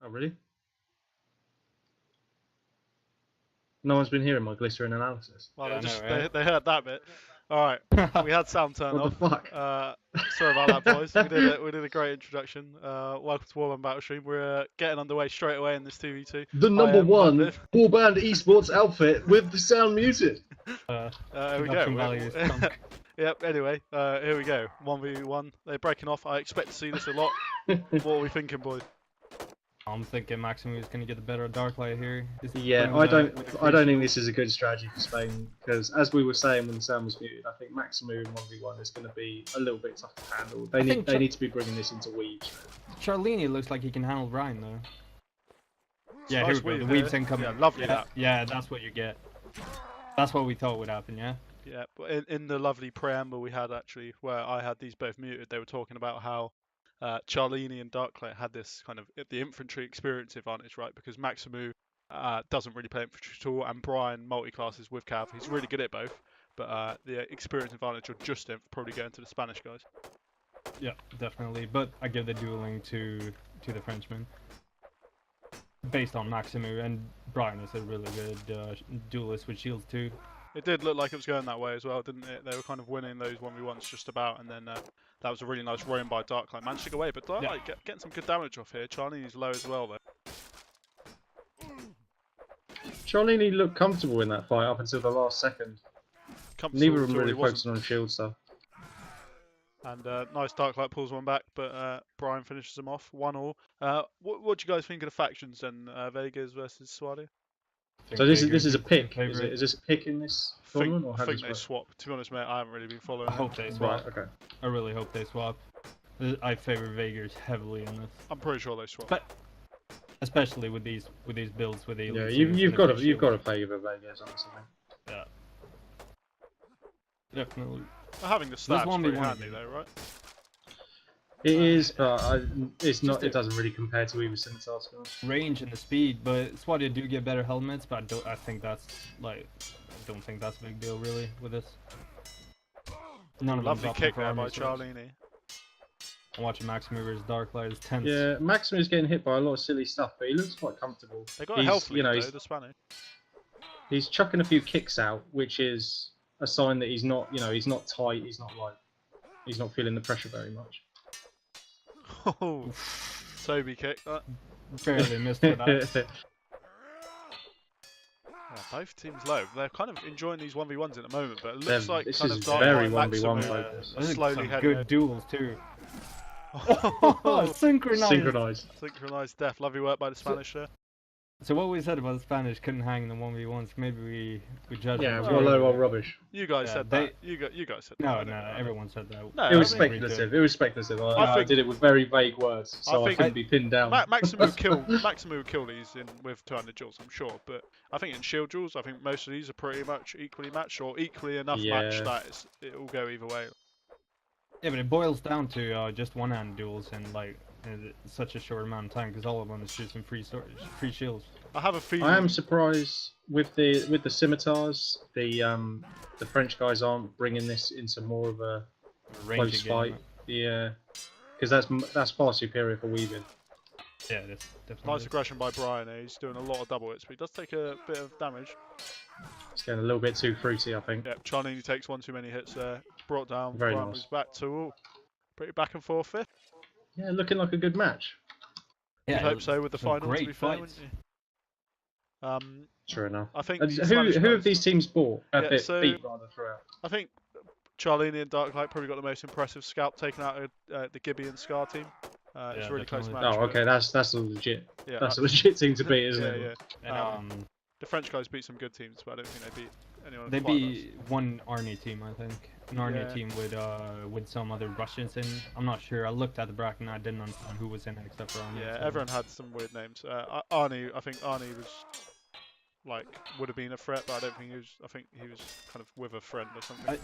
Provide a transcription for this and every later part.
Oh, really? No one's been hearing my glycerin analysis. Well, Yeah, I know, right? they heard that bit. All right, we had sound turned What off. the fuck? Sorry about that, boys. We did a great introduction. Welcome to Warband Battle Stream. We're getting underway straight away in this 2v2. The Hi, number Em, hi, one Viv. warband esports outfit with the sound muted. Here we Production go. value is sunk. Yep. Anyway, here we go. 1v1. They're breaking off. I expect to see this a lot. What are we thinking, boys? I'm thinking Maximum is gonna get the better Darklight here. Yeah, I don't think this is a good strategy for Spain because, as we were saying when the sound was muted, I think Maximu in 1v1 is going to be a little bit tough to handle. They need to be bringing this into weaves. Charlini looks like he can handle Ryan though. Yeah, Nice here we go. The weave weave's here. incoming. Yeah, lovely that. Yeah, that's what you get. That's what we thought would happen, yeah? Yeah, but in the lovely preamble we had actually, where I had these both muted, they were talking about how Charlini and Darklight had this kind of the infantry experience advantage, right? Because Maximu doesn't really play infantry at all, and Brian multi-classes with Cav. He's really good at both, but the experience advantage of Justin probably going to the Spanish guys. Yeah, definitely. But I give the dueling to the Frenchman. Based on Maximu, and Brian is a really good duelist with shields too. It did look like it was going that way as well, didn't it? They were kind of winning those 1v1s just about, and then that was a really nice run by Darklight. Managed to go away, but Darklight getting some good damage off here. Charlini's low as well, though. Charlini looked comfortable in that fight up until the last second. Neither of them really focusing on shield stuff. And nice Darklight pulls one back, but Brian finishes him off 1-1. What do you guys think of the factions then? Vegas versus Swadi? So this is a pick. Is this a pick in this tournament, or I how think does it they work? swap. To be honest, mate, I haven't really been following. I hope they swap. Right. Okay. I really hope they swap. I favor Vegas heavily in this. I'm pretty sure they swap. But especially with these builds with the Yeah, you've got to play with Vegas, honestly. Yeah. Definitely. Having the stab's pretty handy though, right? It is, but it's not. It doesn't really compare to either scimitar. Range and the speed, but Swadia do get better helmets, but I think that's like, I don't think that's a big deal really with this. None of them Lovely kick there by Charlini. I'm watching Maximu versus Darklight. It's tense. Yeah, Maximus getting hit by a lot of silly stuff, but he looks quite comfortable. They got a health lead though, the Spanish. He's chucking a few kicks out, which is a sign that he's not, he's not tight. He's not feeling the pressure very much. Oh, Toby kick that. Barely missed with that. Yeah, both teams low. They're kind of enjoying these 1v1s at the moment, but it looks like this kind is of very Darklight 1v1 Maximu focus. are slowly Some heading good in. duels too. Synchronized. Synchronized death. Lovely work by the Spanish there. So what we said about the Spanish couldn't hang in the 1v1s, maybe we judged Yeah, them. Wallow or rubbish. You guys said that. You guys said that. No, everyone said that. No, It was speculative. It was speculative. I did it with very vague words, so I couldn't be pinned down. Maximu would kill these with 200 duels, I'm sure. But I think in shield duels, I think most of these are pretty much equally matched, or equally enough matched that it will go either way. Yeah, but it boils down to just one-hand duels in like such a short amount of time, because all of them is just in free shields. I have a feeling. I am surprised with the scimitars. The French guys aren't bringing this into more of a close fight. Yeah, because that's far superior for weaving. Yeah, it is definitely. Nice aggression by Brian. He's doing a lot of double hits, but he does take a bit of damage. It's getting a little bit too fruity, I think. Yeah, Charlini takes one too many hits there. Brought down. Very Brian nice. moves back to pretty back and forth here. Yeah, looking like a good match. Yeah, I hope so with the final. To be fair, wouldn't you? True enough. I think who have these teams beat rather throughout? I think Charlini and Darklight probably got the most impressive scalp taken out of the Gibby and Scar team. It's a really close match. Oh, okay, that's a legit. Yeah, that's a legit team to beat, isn't it? Yeah. And, the French guys beat some good teams, but I don't think they beat anyone. They beat one Army team, I think. An Army team with some other Russians in. I'm not sure. I looked at the bracket and I didn't understand who was in it except for Army. Yeah, everyone had some weird names. Arnie, I think Arnie was would have been a threat, but I don't think he was. I think he was kind of with a friend or something.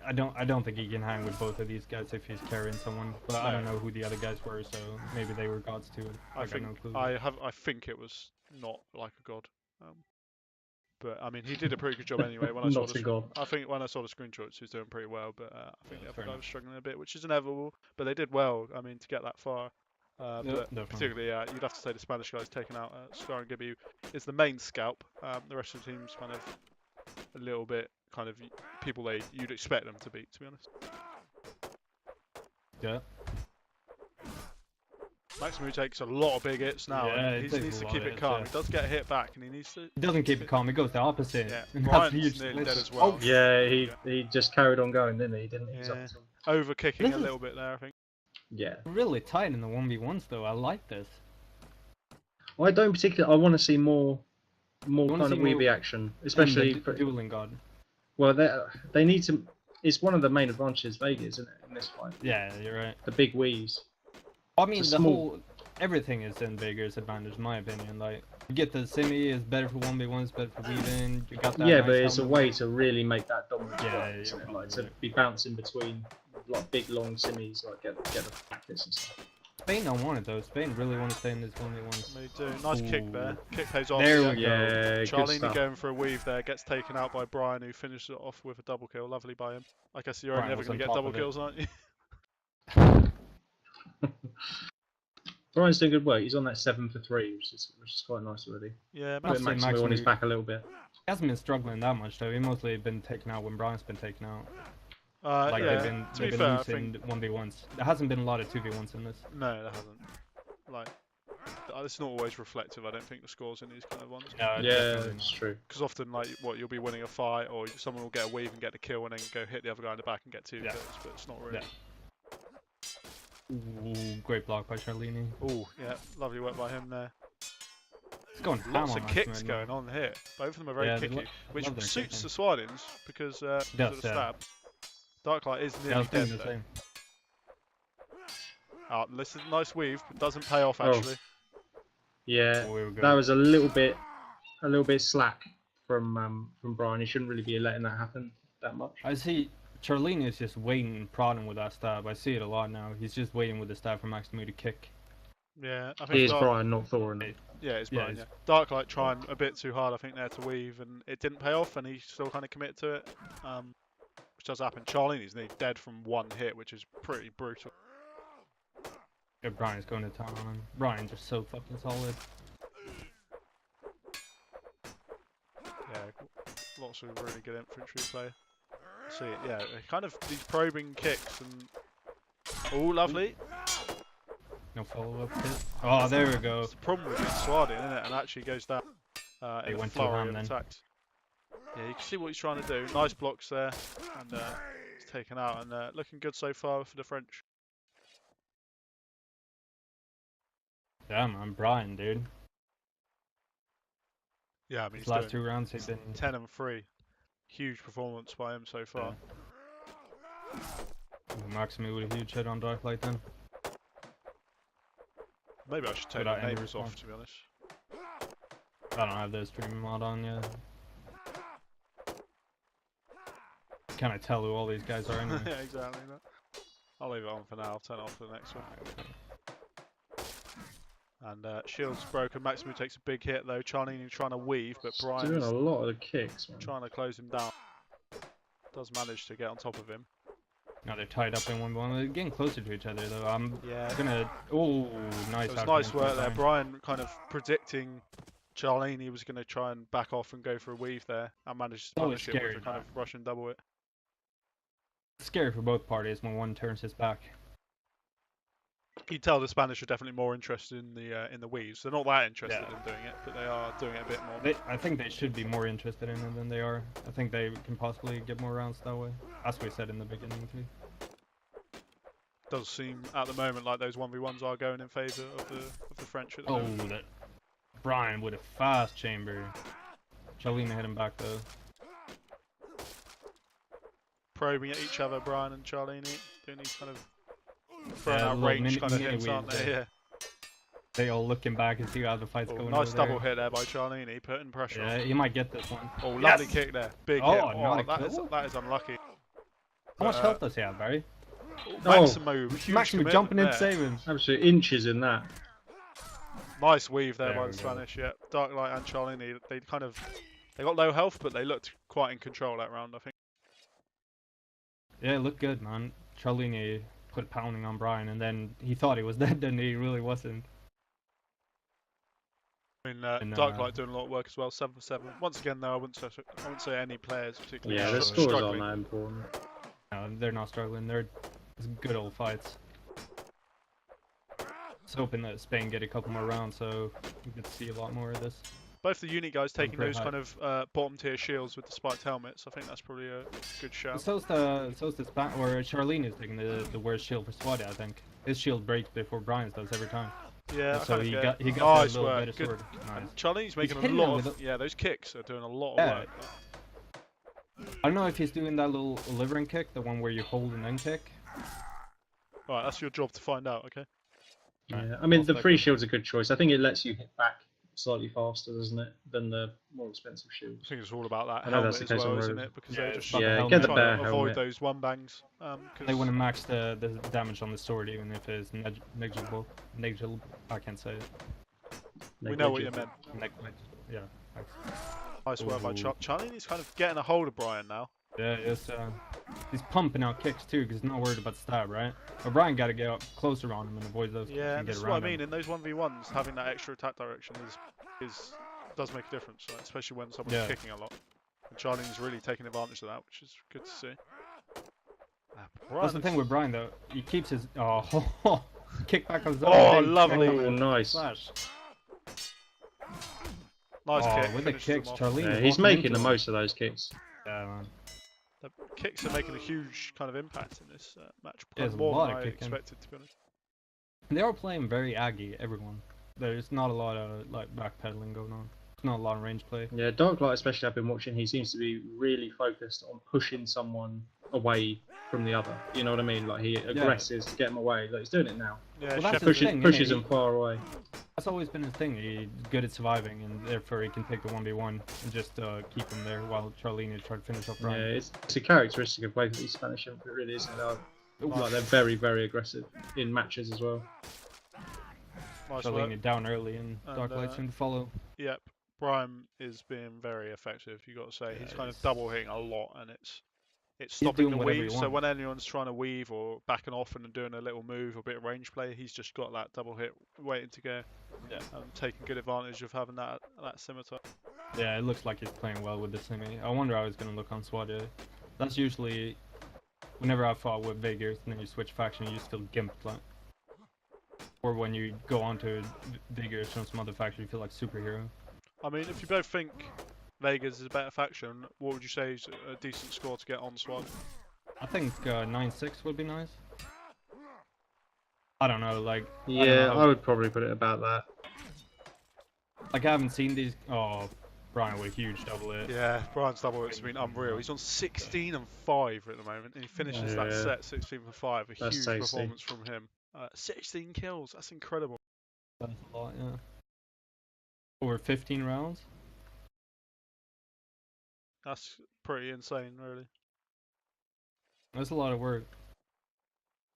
I don't think he can hang with both of these guys if he's carrying someone. But I don't know who the other guys were, so maybe they were gods too. I got no clue. I think it was not like a god. But I mean, he did a pretty good job anyway. When I saw I think when I saw the screenshots, he was doing pretty well. But I think the other guy was struggling a bit, which is inevitable. But they did well. I mean, to get that far. But definitely. particularly, you'd have to say the Spanish guy's taken out. Scar and Gibby is the main scalp. The rest of the team's kind of a little bit kind of people you'd expect them to beat, to be honest. Yeah. Maximu takes a lot of big hits now, Yeah, and it he takes needs a to lot keep of it hits, calm. yeah. He does get hit back, and he needs to. He doesn't keep it calm. It goes the opposite. Yeah, And that's Brian's huge nearly split. dead as well. Oh, Yeah, he just carried on going, didn't he? He didn't ease up Yeah. at all. Over kicking This a is- little bit there, I think. Yeah. really tight in the 1v1s though. I like this. I don't particularly. I want to see more wanna kind see of more Weeby action, And especially. the dueling god. Well, they need to. It's one of the main advantages of Vega, isn't it? In this fight, Yeah, you're right. the big Wees. I mean, It's the a small- whole everything is in Vega's advantage, in my opinion. Like, you get the simi is better for 1v1s, better for weaving. You got that. Yeah, nice but it's a helmet. way to really make that dominant. Yeah, fight, you're isn't it? probably Like to right. be bouncing between like big long simmies, like get the practice and stuff. Spain don't want it though. Spain really want to stay in this 1v1s. They do. Nice kick Ooh. there. Kick pays off. There yeah. we go. Yeah, good Charlini stuff. going for a weave there, gets taken out by Brian, who finishes it off with a double kill. Lovely by him. I guess you're only Brian ever was going to on get top double of it. kills, aren't you? Brian's doing good work. He's on that 7 for 3, which is quite nice already. Yeah, I'll Put say Maximu on his Maximu- back a little bit. He hasn't been struggling that much though. He mostly been taken out when Brian's been taken out. Like yeah. they've To be been fair, I losing think 1v1s. There hasn't been a lot of 2v1s in this. no, there hasn't. Like, it's not always reflective. I don't think the scores in these kind of ones. No, Yeah, definitely it's true. Because often, like, you'll be winning a fight, or someone will get a weave and get the kill, and then go hit the other guy in the back and get 2 Yeah. kills. But it's not really. not. Ooh, great block by Charlini. Oh, yeah, lovely work by him there. It's going ham Lots on of Maximu kicks now. going on here. Both of them are very Yeah, they kicky, which love their suits the kicking. Swardins because of the Does, yeah. stab. Darklight is Yeah, I nearly was dead thinking the though. same. This is a nice weave, but doesn't pay off Oh. actually. Yeah, Oh, here we go. that was a little bit slack from Brian. He shouldn't really be letting that happen that much. I see Charlini is just waiting, prodding with that stab. I see it a lot now. He's just waiting with the stab for Maximu to kick. Yeah, I It think is Brian, not Thorin. Yeah, it's Yeah, Brian. Yeah, it's- Darklight trying a bit too hard, I think, there to weave, and it didn't pay off, and he still kind of committed to it, which does happen. Charlini's nearly dead from one hit, which is pretty brutal. Yeah, Brian's going to town on him. Brian's just so fucking solid. Yeah, lots of really good infantry play. See it, yeah, kind of these probing kicks and oh, lovely. No follow-up hit. Oh, there we go. It's the problem with being Swardin, isn't it? And actually goes down He in a went too flurry ham of then. attacks. Yeah, you can see what he's trying to do. Nice blocks there, and he's taken out, and looking good so far for the French. Yeah, man, Brian, dude. Yeah, I mean, His he's last doing 2 rounds, he's been 10 and 3. Huge performance by him so far. Maximu with a huge hit on Darklight then. Maybe I should take Without the any neighbours off, response. to be honest. I don't have the streaming mod on yet. Can I tell who all these guys are anyway? Yeah, exactly. That. I'll leave it on for now. I'll turn it off for the next one. And shield's broken. Maximu takes a big hit though. Charlini trying to weave, but Doing Brian's a lot of the kicks, man. trying to close him down. Does manage to get on top of him. Now they're tied up in 1v1. They're getting closer to each other though. I'm Yeah. gonna. Oh, nice. It was outcome nice from work there. Brian. Brian kind of predicting Charlini was going to try and back off and go for a weave there, and managed to That was punish it with scary, a kind of Russian double hit. It's scary for both parties when one turns his back. You can tell the Spanish are definitely more interested in the weaves. They're not that interested Yeah. in doing it, but they are doing it a bit more. I think they should be more interested in it than they are. I think they can possibly get more rounds that way, as we said in the beginning too. Does seem at the moment like those 1v1s are going in favour of the French at the Oh, moment. that Brian with a fast chamber. Charlene hit him back though. Probing at each other, Brian and Charlini, doing these kind of throwing Yeah, out little range mini- kind of mini hits, aren't weaves, they? yeah. Yeah. They all looking back and see how the fight's Oh, going. nice over double there. hit there by Charlini, putting pressure on. Yeah, he might get this one. Oh, lovely Yes! kick there. Big Oh, hit. not a That is kill. unlucky. How much But, health does he have, Barry? Maximo, huge Maximum commitment jumping in, there. saving. Absolute inches in that. Nice weave there, There by we the go. Spanish. Yeah, Darklight and Charlini, they got low health, but they looked quite in control that round, I think. Yeah, it looked good, man. Charlene put pounding on Brian, and then he thought he was dead, and he really wasn't. I mean, Darklight doing a lot of work as well, 7 for 7. Once again, though, I wouldn't say any players particularly. Yeah, the scores aren't that important. No, they're not struggling. They're good old fights. Just hoping that Spain get a couple more rounds, so we get to see a lot more of this. Both the unit guys taking those high. kind of bottom tier shields with the spiked helmets. I think that's probably a good shout. So's the or Charlene is taking the worst shield for Swati, I think. His shield breaks before Brian's does every time. Yeah, So he got a nice little work. better sword. Nice. And Charlene's making a hitting lot them of those kicks are doing a lot of Yeah. work. I don't know if he's doing that little delivering kick, the one where you hold and then kick. Right, that's your job to find out. Okay. Yeah, I mean the free shield's a good choice. I think it lets you hit back slightly faster, doesn't it, than the more expensive shields. I think it's all about that I know helmet that's the as case well, on isn't Rogue. it? Because Yeah, they're it's just about the Yeah, get the trying bear to avoid helmet. those one bangs. They want to max the damage on the sword, even if it's negligible. I can't say it. we know what you meant. Yeah. Thanks. Nice work by Ooh. Charlene's kind of getting a hold of Brian now. Yeah, he's pumping out kicks too, because he's not worried about stab, right? But Brian got to get up closer on him and avoid those kicks Yeah, and and get this is around what I mean. him. In those 1v1s, having that extra attack direction does make a difference, right? Especially when someone's Yeah. kicking a lot. And Charlene's really taking advantage of that, which is good to see. That's the thing with Brian though. He keeps his kick back on his own. Oh, big lovely. kick Oh, nice. slash. Nice kick. With the finishes them kicks, off. Charlene. Yeah, is he's walking making into the him. most of those kicks. Yeah, man. The kicks are making a huge kind of impact in this match. Yeah, there's a More lot than of I kicking. expected, to be honest. They are playing very aggy, everyone. There's not a lot of like backpedaling going on. There's not a lot of range play. Yeah, Darklight especially I've been watching, he seems to be really focused on pushing someone away from the other. You know what I mean? Like he aggresses to get him away. Like he's doing it now. Yeah, Well, that's Shep- the Pushes, thing, pushes innit? him far away. That's always been his thing. He's good at surviving, and therefore he can take the 1v1 and just keep him there while Charlene is trying to finish off Yeah, Brian. it's a characteristic of both of these Spanish infantry, it really isn't it? Like they're very, very aggressive in matches as well. nice Charlene work. down early, and And, Darklight soon to follow. Yep, Brian is being very effective. You got to say he's Yeah, kind of he's- double hitting a lot, and it's He's stopping doing the whatever he weave. So wants. when anyone's trying to weave or backing off and doing a little move or a bit of range play, he's just got that double hit waiting to go. Yeah. And taking good advantage of having that scimitar. Yeah, it looks like he's playing well with the semi. I wonder how he's going to look on SWAT. That's usually, whenever I've fought with Vegas and then you switch faction, you still gimp like. Or when you go on to Vegas from some other faction, you feel like superhero. I mean, if you both think Vegas is a better faction, what would you say is a decent score to get on SWAT? I think 9-6 would be nice. I don't know, like. I don't Yeah, know. I would probably put it about that. Like, I haven't seen these. Oh, Brian with a huge double hit. Yeah, Brian's double hit's been unreal. He's on 16 and 5 at the moment, and he finishes that Yeah. set 16 for 5. A That's huge tasty. performance from him. 16 kills, that's incredible. That's a lot, yeah. Over 15 rounds? That's pretty insane, really. That's a lot of work.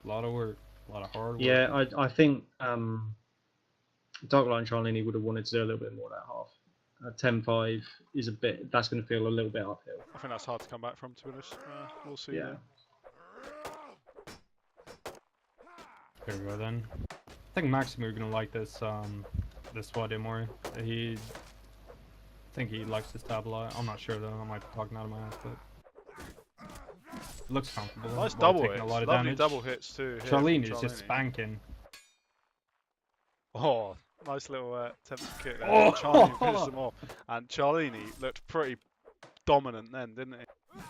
A lot of work. A lot of hard work. Yeah, I think Darklight and Charlene would have wanted to do a little bit more that half. 10-5 is a bit. That's going to feel a little bit uphill. I think that's hard to come back from, to be honest. We'll see. Yeah. Here we go then. I think Maxim are gonna like this this SWAT more. I think he likes to stab a lot. I'm not sure though. I might be talking out of my ass, but it looks comfortable. Nice while double taking hits. a lot of Lovely damage. double hits too. here Charlene from is just Charlene. spanking. Oh, nice little attempt to kick there. Oh! Charlene finished them off. And Charlene looked pretty dominant then, didn't he?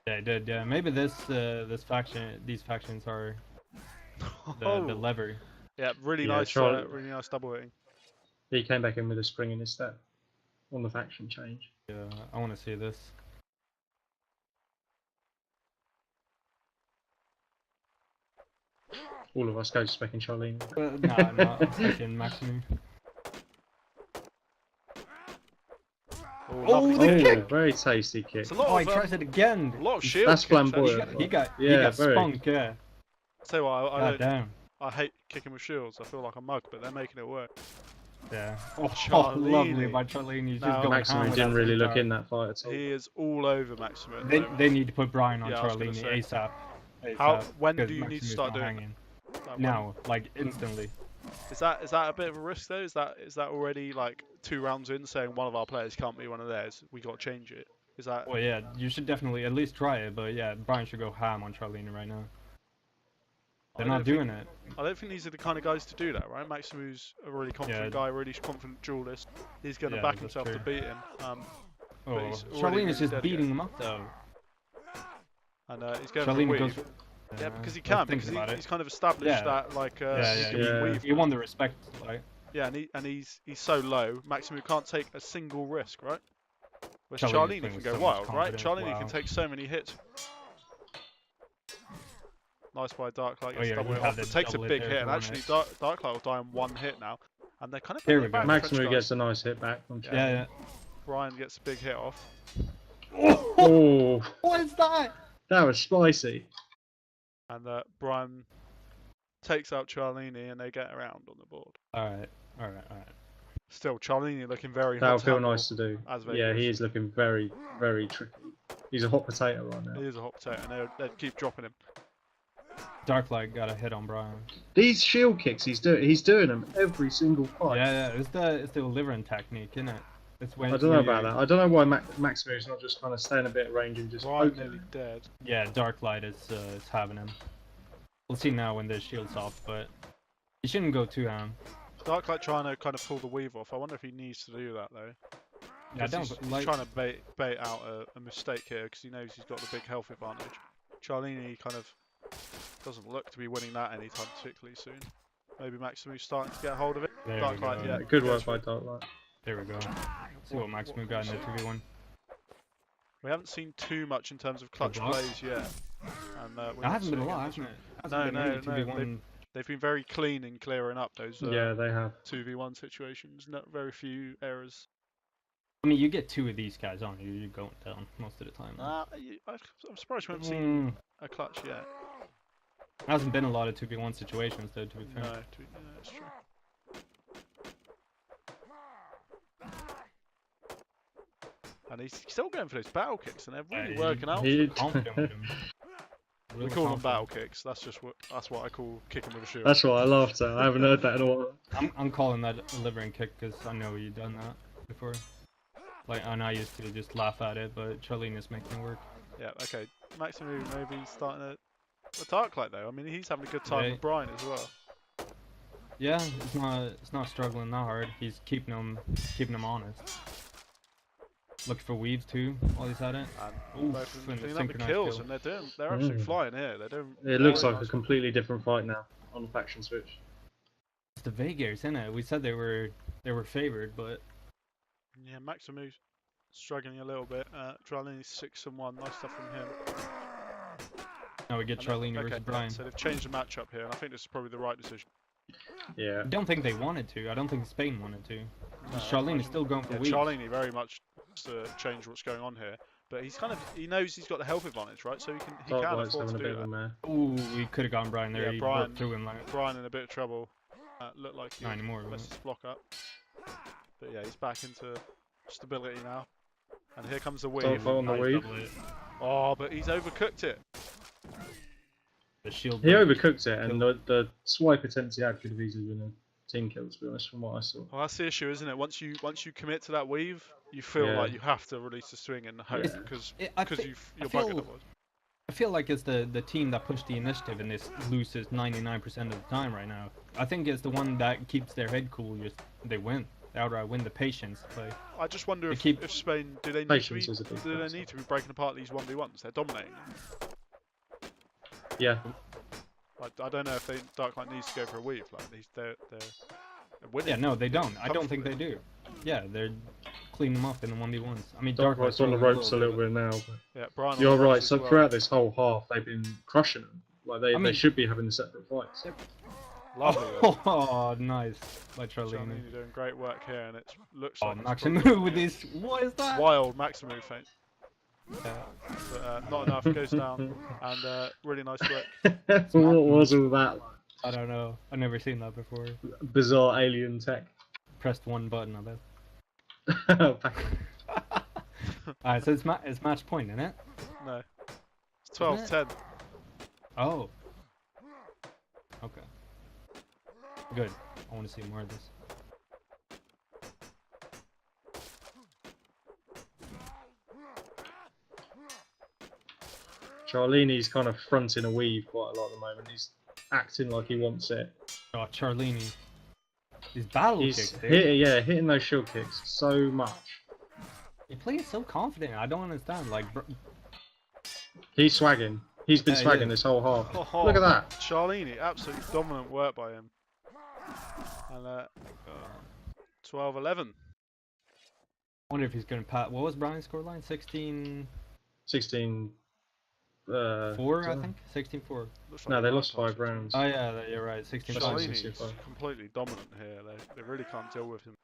Yeah, he did. Yeah, maybe these factions are the Oh. lever. Yeah, really Yeah, nice, really nice double hitting. He came back in with a spring in his step on the faction change. Yeah, I want to see this. All of us go specking Charlene. Nah, I'm fucking Maxim. Oh, Oh, lovely the kick. kick! Very tasty kick. It's a lot Oh, of he tries it again. a lot of shield That's kicks, actually. flamboyant. He got Yeah, very. spunk. Yeah. Tell you what, God damn. I hate kicking with shields. I feel like a mug, but they're making it work. Yeah. Oh, Charlene. lovely by Charlene. He's Now, just going Maximum ham with didn't that really look guitar. in that fight at all. He is all over Maximum. They need to put Brian on Yeah, I was gonna Charlene say. ASAP. When because do you need to Maximu's start not doing hanging. that? Like, Now, like instantly. Is that a bit of a risk though? Is that already like 2 rounds in saying one of our players can't be one of theirs? We got to change it. Is that? Well, yeah, you should definitely at least try it, but yeah, Brian should go ham on Charlene right now. They're not doing it. I don't think these are the kind of guys to do that, right? Maximu's a really confident guy, really confident duelist. He's going to back himself to beat him. Oh, Charlene is just beating him up though. And he's going for a weave. Goes, yeah, because he can, because he's kind of established that, like, he won the respect, like. Yeah, and he's so low, Maximu can't take a single risk, right? Whereas Charlene can go wild, right? Charlene can take so many hits. Nice by Darklight, gets double hit off. It takes a big hit, and actually Darklight will die in 1 hit now. And they're kind of Here we go. Maximu gets a nice hit back. Yeah. Brian gets a big hit off. Oh! What is that? That was spicy. And Brian takes out Charlene, and they get around on the board. Alright. Still, Charlene looking very hot. That'll feel nice to do. As yeah, he is looking very, very tricky. He's a hot potato right now. He is a hot potato, and they keep dropping him. Darklight got a hit on Brian. These shield kicks, he's doing them every single fight. Yeah, it's the delivering technique, isn't it? It's when I don't know about that. I don't know why Maximu's not just kind of staying a bit of range and just. Brian nearly dead. Yeah, Darklight is having him. We'll see now when the shield's off, but he shouldn't go too ham. Darklight trying to kind of pull the weave off. I wonder if he needs to do that though. Yeah, he's trying to bait out a mistake here because he knows he's got the big health advantage. Charlene kind of doesn't look to be winning that anytime particularly soon. Maybe Maximu's starting to get hold of it. Darklight, yeah. Good work by Darklight. There we go. See what Maximu got in the 2v1. We haven't seen too much in terms of clutch plays yet. And, that hasn't been a lot, hasn't it? No. They've been very clean in clearing up those yeah, they have 2v1 situations. Not very few errors. I mean, you get 2 of these guys on, you're going down most of the time. I'm surprised we haven't seen a clutch yet. There hasn't been a lot of 2v1 situations though, to be fair. No, that's true. And he's still going for those battle kicks, and they're really working out. We call them battle kicks. That's what I call kicking with a shield. That's what I laughed at. I haven't heard that in a while. I'm calling that a delivering kick because I know you've done that before. Like, and I used to just laugh at it, but Charlene is making it work. Yeah. Okay. Maximu maybe starting a Darklight though. I mean, he's having a good time with Brian as well. Yeah, it's not struggling that hard. He's keeping him honest. Looking for weaves too while he's at it. And doing up the kills, and they're absolutely flying here. They're doing. It looks like a completely different fight now on the faction switch. It's the Vegas, isn't it? We said they were favored, but yeah, Maximu's struggling a little bit. Charlene's 6-1. Nice stuff from him. Now we get Charlene versus Brian. So they've changed the matchup here, and I think this is probably the right decision. Yeah. I don't think they wanted to. I don't think Spain wanted to. No, Charlene is still going for weeks. Charlene very much wants to change what's going on here, but he knows he's got the health advantage, right? So he can afford to do that. Ooh, we could have gone Brian there. Yeah, Brian through him like Brian in a bit of trouble. Looked like he messed his block up. But yeah, he's back into stability now. And here comes the weave. On the weave. Oh, but he's overcooked it. The shield. He overcooked it, and the swipe attempts he had could have easily been a team kill, to be honest, from what I saw. Well, that's the issue, isn't it? Once you commit to that weave, you feel like you have to release the swing and hope because you're bugging it. I feel like it's the team that pushed the initiative and this loses 99% of the time right now. I think it's the one that keeps their head cool. They win. They outright win. The patience play. I just wonder if Spain do they need to be breaking apart these 1v1s? They're dominating. Yeah. I don't know if Darklight needs to go for a weave. Like they're winning. Yeah, no, they don't. I don't think they do. Yeah, they're cleaning them up in the 1v1s. I mean, Darklight's on the ropes a little bit now. But yeah, Brian. You're right. So throughout this whole half, they've been crushing them. Like they should be having the separate fights. Lovely. Oh, nice. By Charlene. Doing great work here, and it looks like Maximu with this. What is that? Wild Maximu feint. Yeah, but not enough. Goes down, and really nice work. What was all that like? I don't know. I've never seen that before. Bizarre alien tech. Pressed one button, I bet. Alright, so it's match point, isn't it? No. It's 12-10. Oh. Okay. Good. I want to see more of this. Charlini's kind of fronting a weave quite a lot at the moment. He's acting like he wants it. Oh, Charlini. These battle He's kicks, dude. hitting those shield kicks so much. He plays so confident. I don't understand. Like, He's swagging. He's been Yeah, he swagging is. this whole half. Oh, Look at that. Charlini, absolutely dominant work by him. And 12-11. I wonder if he's going to pat. What was Brian's scoreline? 16-4, 16. I think? 16-4. Looks No, like they nine lost 5 times rounds. Oh, yeah, you're right. 16-5. Charlini. Charlini is 65. completely dominant here. They really can't deal with him.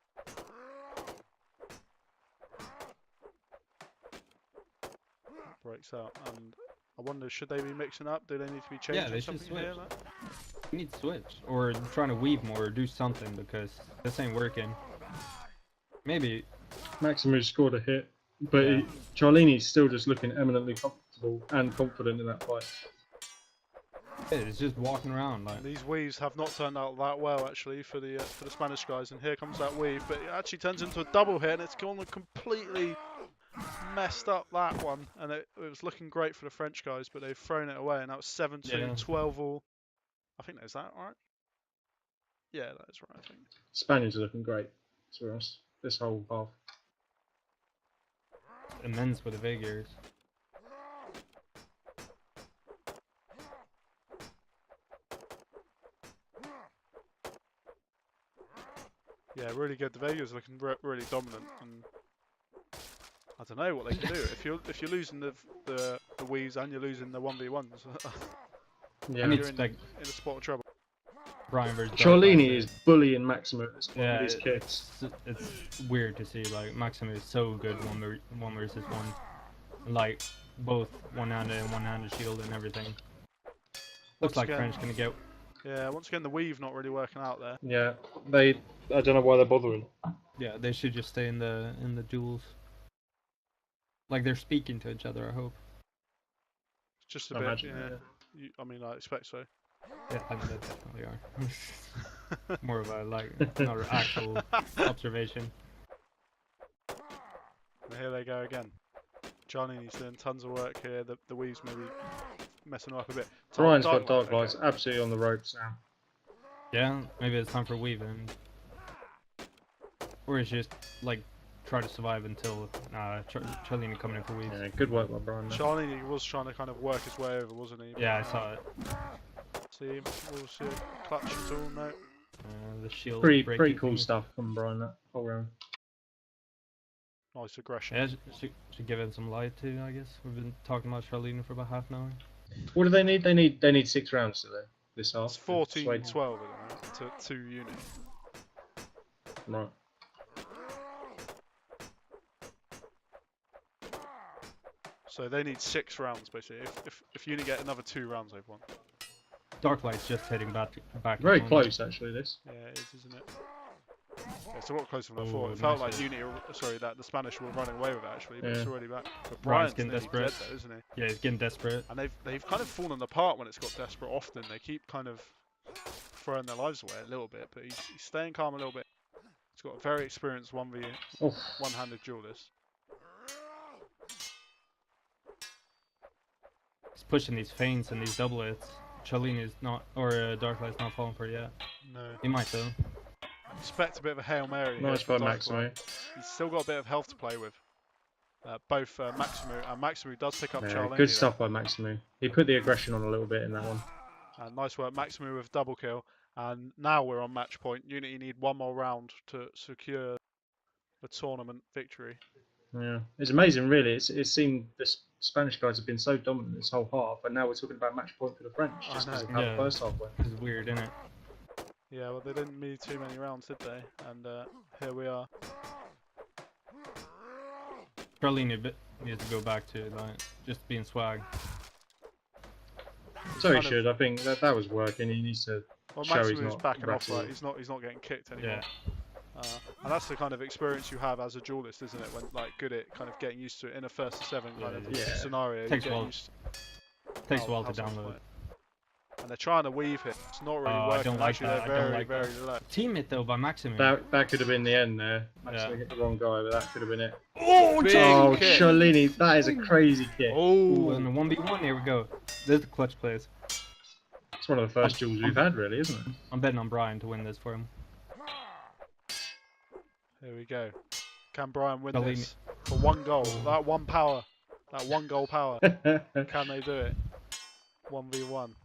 Breaks out, and I wonder, should they be mixing up? Do they need to be changing Yeah, they should something here? switch. Like? We need to switch. Or trying to weave more or do something because this ain't working. Maybe. Maximus scored a hit, but Yeah. Charlini's still just looking eminently comfortable and confident in that fight. It's just walking around. Like, These weaves have not turned out that well actually for the Spanish guys, and here comes that weave, but it actually turns into a double hit, and it's gone completely messed up that one, and it was looking great for the French guys, but they've thrown it away, and that was 7-2, Yeah. 12 all. I think is that right? Yeah, that is right. I think. Spaniards are looking great, to be honest, this whole half. immense with the figures. Yeah, really good. The Vega's looking really dominant, and I don't know what they can do if you're losing the weaves and you're losing the 1v1s. Yeah. I need You're to in like a spot of trouble. Brian versus Charlini Dark is bullying Maximo at this point Yeah, with his kicks. it's weird to see. Like, Maximo is so good one versus one. Like, both one-handed and one-handed shield and everything. Looks Once like again- French gonna get. Yeah, once again the weave not really working out there. Yeah, I don't know why they're bothering. Yeah, they should just stay in the duels. Like, they're speaking to each other, I hope. Just a I bit. imagine, Yeah. yeah. I mean, I expect so. Yeah, I mean, they definitely are. More of a, like, not an actual observation. And here they go again. Johnny's doing tons of work here. The weaves maybe messing up a bit. Brian's got dark okay. lights absolutely on the ropes now. Yeah, maybe it's time for weaving. Or it's just, like, try to survive until Charlini coming in for weaves. Yeah, good work by Brian. There. Charlie was trying to kind of work his way over, wasn't he? Yeah, I saw it. See, we'll see a clutch at all, no. The shield. Pretty breaking cool thing. stuff from Brian that whole round. Nice aggression. Yeah, should give it some light too, I guess. We've been talking about Charlene for about half an hour. What do they need? They need 6 rounds today. This half. It's 14-12 at the moment to 2 unit. Right. So they need 6 rounds basically. If unit get another 2 rounds, they've won. Darklight's just heading back. Very home. close actually. This. Yeah, it is, isn't it? Yeah, it's a lot closer than I Oh, thought. It felt nice. like Unity, that the Spanish were running away with it actually, but it's Yeah. already back. But Brian's Brian's getting nearly desperate. dead though, isn't he? Yeah, he's getting desperate. And they've kind of fallen apart when it's got desperate often. They keep kind of throwing their lives away a little bit, but he's staying calm a little bit. He's got a very experienced Oh, one-handed duelist. He's pushing these feints and these double hits. Charlene is not, or Darklight's not falling for it yet. No. He might though. Expect a bit of a Hail Mary. nice here by from Maximo. Darklight. He's still got a bit of health to play with. Both Maximu and Maximu does pick up Yeah, Charlene. good stuff by Maximo. He put the aggression on a little bit in that one. Nice work, Maximu with double kill. And now we're on match point. Unity need one more round to secure the tournament victory. Yeah, it's amazing, really. It seemed the Spanish guys have been so dominant this whole half, and now we're talking about match point for the French I just because of know. how Yeah. the first half went. This is weird, isn't it? Yeah, well, they didn't need too many rounds, did they? And here we are. Charlene needs to go back to like just being swag. So he kind of- should. I think that was working. He needs to. Well, Show he's Maximu's not backing off, rattled. right? He's not getting kicked anymore. Yeah. And that's the kind of experience you have as a duelist, isn't it? When like good at kind of getting used to it in a first to 7 kind of Yeah. scenario. Takes you a get while. used Takes a how- while how to someone's download. playing. And they're trying to weave here. It's not really I working. don't like Actually, that. they're I don't very, like very that. low. Team it though by Maximum. That could have been the end there. Actually Yeah. hit the wrong guy, but that could have been it. Oh, big Oh, kick. Charlini, that is a crazy kick. Ooh, Oh, and the 1v1, here we go. There's the clutch plays. It's one of the first duels we've had, really, isn't it? I'm betting on Brian to win this for him. here we go. Can Brian win Bellini. this for 1 goal? That 1 power. That 1 goal power. Can they do it? 1v1.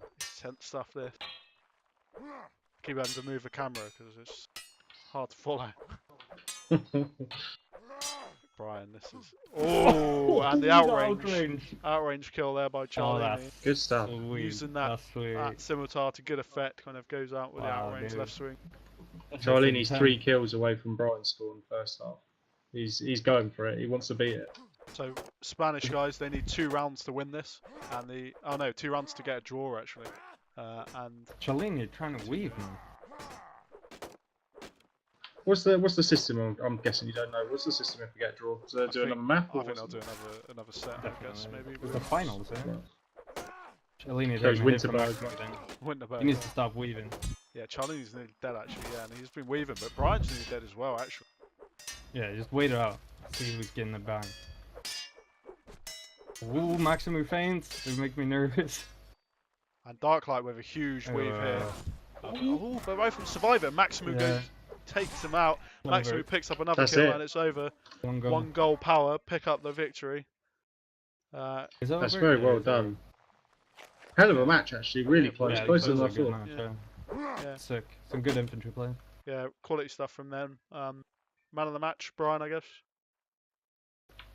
Tense stuff this. Keep having to move the camera because it's hard to follow. Brian, this is. Oh, and the outrange kill there by Charlini. Good stuff. Using that scimitar to good effect, kind of goes out with the outrange left swing. Charlini's 3 kills away from Brian's score in the first half. He's going for it. He wants to beat it. So Spanish guys, they need 2 rounds to win this, and 2 rounds to get a draw actually. And Charlini trying to weave man. What's the system? I'm guessing you don't know. What's the system if we get a draw? So they'll do another map? I think they'll do another set. I guess maybe. It's the finals, eh? Right. Charlini Goes taking a hit from Winterberg. Maximum then. Winterberg. He needs to stop weaving. Yeah, Charlie's nearly dead actually. Yeah, and he's been weaving, but Brian's nearly dead as well actually. Yeah, just wait it out. See who's getting the bang. Ooh, Maximum feints. They make me nervous. And Darklight with a huge weave here. Oh, but both from Survivor. Maximum goes, takes him out. Maximum picks up another kill and it's over. 1 goal power. Pick up the victory. That's very well done. Hell of a match, actually. Really close. Closer than I thought. Yeah. Sick. Some good infantry play. Yeah, quality stuff from them. Man of the match, Brian, I guess.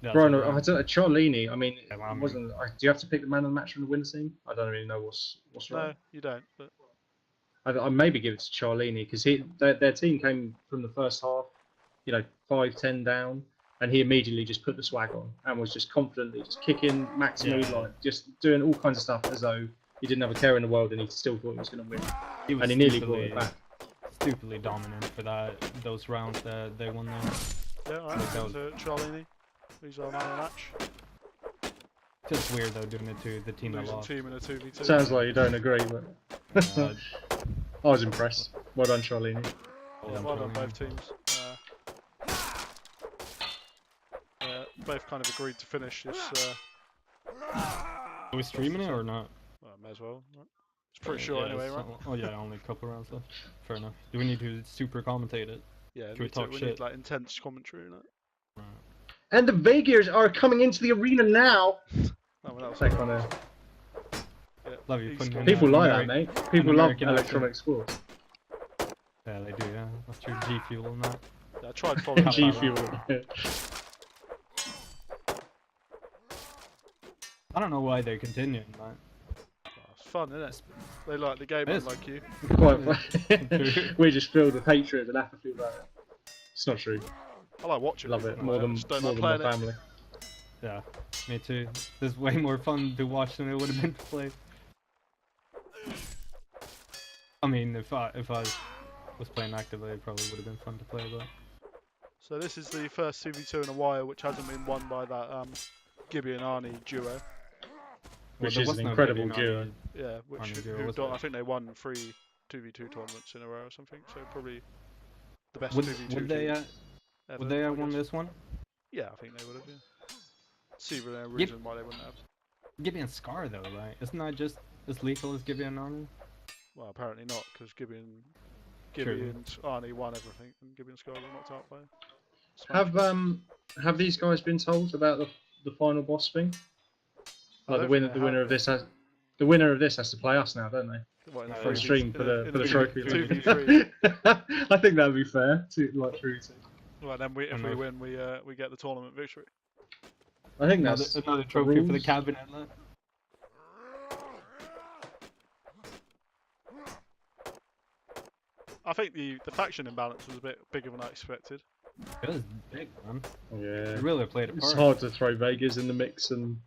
Yeah, Brian, I don't know, Charlini, I mean, Yeah, well, do you have to pick the man of the match from the winner team? I don't really know what's right. No, you don't. But I maybe give it to Charlini because their team came from the first half, 5-10 down, and he immediately just put the swag on and was just confidently just kicking Maximum, just doing all kinds of stuff as though he didn't have a care in the world and he still thought he was going to win. And he nearly brought it back. Stupidly dominant for those rounds that they won there. yeah, alright, so Charlini. He's our man of the match. Just weird though doing it to the team that Losing lost. team in a 2v2. Sounds like you don't agree, but I was impressed. Well done, Charlini. Yeah, well done both teams. Both kind of agreed to finish this. Are we streaming it or not? Well, may as well. Right? It's pretty short anyway, right? Oh yeah, only a couple rounds left. Fair enough. Do we need to super commentate it? Yeah, we talk we shit? need like intense commentary. Like. And the Vegiers are coming into the arena now. Oh, well, That kind of Love you putting in people like that, American- mate. People love American electronic sports. Yeah, they do. Yeah, that's true. G Fuel and that. Yeah, I tried following G that. Fuel. I don't know why they're continuing that. Oh, it's fun, isn't it? They like the game, It is. like you. Quite we're just filled with hatred and apathy about it. It's not true. I like watching. Love it more than just don't my like playing it. family. Yeah, me too. This is way more fun to watch than it would have been to play. I mean, if I was playing actively, it probably would have been fun to play, but. So this is the first 2v2 in a while, which hasn't been won by that Gibby and Arnie duo. Which there is was an no incredible Gibby duo. and Yeah, which Arnie duo, was I it? think they won 3 2v2 tournaments in a row or something. So probably the best Would 2v2 would they team ever, would they I have won guess. this one? Yeah, I think they would have. Yeah. See no reason why they wouldn't have. Gibby and Scar though, right? Isn't that just as lethal as Gibby and Arnie? Well, apparently not, because Gibby and True. Arnie won everything, and Gibby and Sky were knocked out by Smash. Have these guys been told about the final boss thing? I Like don't the think they winner have. of this has the winner of this has to play us now, don't they? What, in the For the 3v stream for the in the trophy. 2v3. I think that'd be fair. True. Well, then if we win, we get the tournament victory. I think that's another trophy for the rules. cabinet. Look. I think the faction imbalance was a bit bigger than I expected. It was big, man. Yeah. It really played a It's part. hard to throw Vegas in the mix and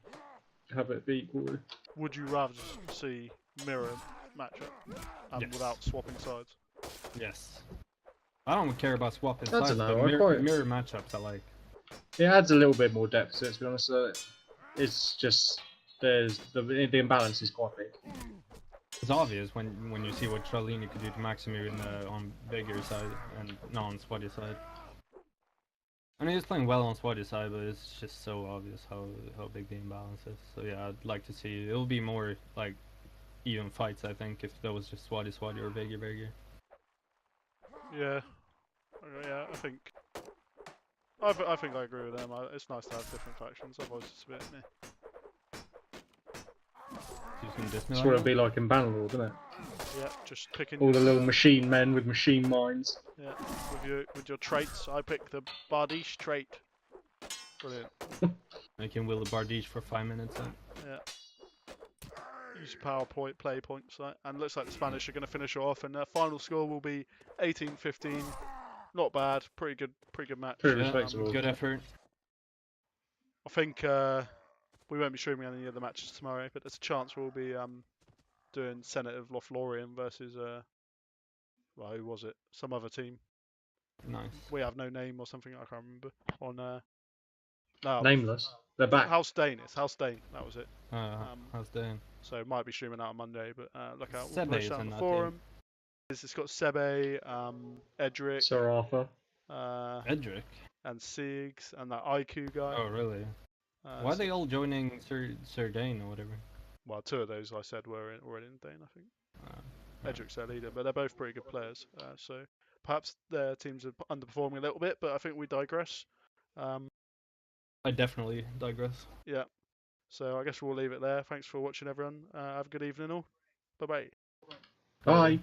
have it be equal. Would you rather see mirror matchup and Yes. without swapping sides? Yes. I don't care about swapping I don't sides, know, but I quite- mirror matchups I like. It adds a little bit more depth to it, to be honest. It's just the imbalance is quite big. It's obvious when you see what Charlene could do to Maximu on Vigor's side and not on Swaddy's side. I mean, he's playing well on Swaddy's side, but it's just so obvious how big the imbalance is. So yeah, I'd like to see it'll be more like even fights. I think if that was just Swaddy or Vigor. Yeah, yeah. I think I agree with them. It's nice to have different factions. Otherwise, it's a bit meh. That's what it'd be like in Bannerlord, isn't it? Yeah, just picking All the your, little machine men with machine minds. yeah, with your traits. I pick the Bardiche trait. Brilliant. I can will the Bardiche for 5 minutes. Yeah. Use PowerPoint play points, right? And looks like the Spanish are going to finish off, and their final score will be 18-15. Not bad. Pretty good match. Pretty respectable. Good effort. I think we won't be streaming any of the matches tomorrow, but there's a chance we'll be doing Senate of Lothlorien versus well, who was it? Some other team. Nice. We have no name or something. I can't remember. On no, Nameless. They're back. House Dane. It's House Dane. That was it. How's Dan? So it might be streaming out on Monday, but look out. Sebe We'll post is that on in the that forum. It's got Sebe, Edric, Sir Arthur. Edric. and Siegs, and that IQ guy. Oh really? Why are they all joining Sir Dane or whatever? Well, two of those I said were in Dane, I think. Edric's their leader, but they're both pretty good players. So perhaps their teams are underperforming a little bit, but I think we digress. I definitely digress. Yeah. So I guess we'll leave it there. Thanks for watching, everyone. Have a good evening all. Bye-bye. Bye.